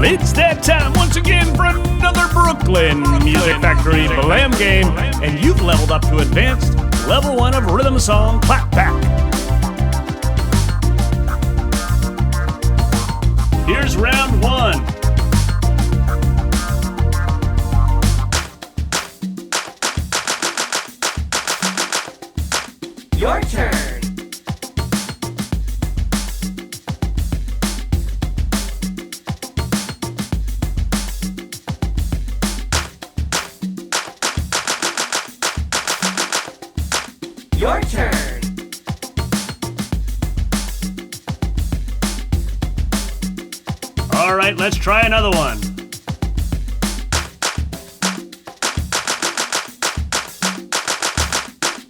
It's that time once again for another Brooklyn Music Factory Blam game, and you've leveled up to Advanced Level 1 of Rhythm Song Clap Back. Here's round 1. Your turn. Your turn. All right, let's try another one.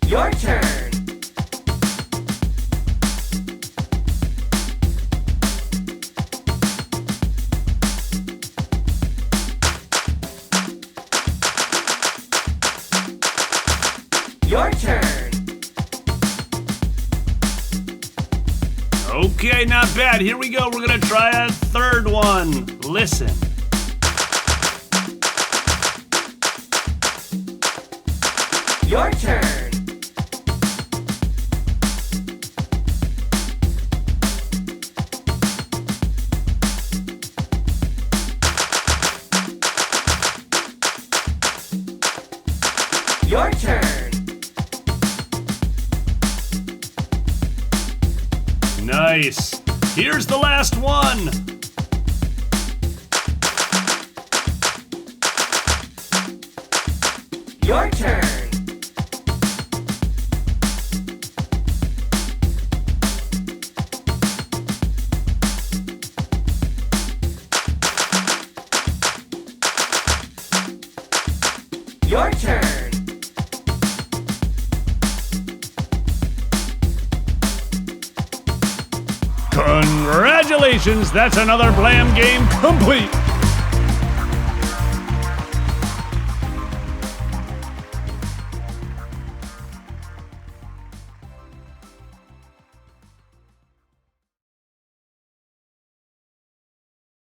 Your turn. Your turn. Okay, not bad. Here we go. We're going to try a third one. Listen. Your turn. Your turn. Nice. Here's the last one. Your turn. Your turn. Congratulations, that's another Blam game complete.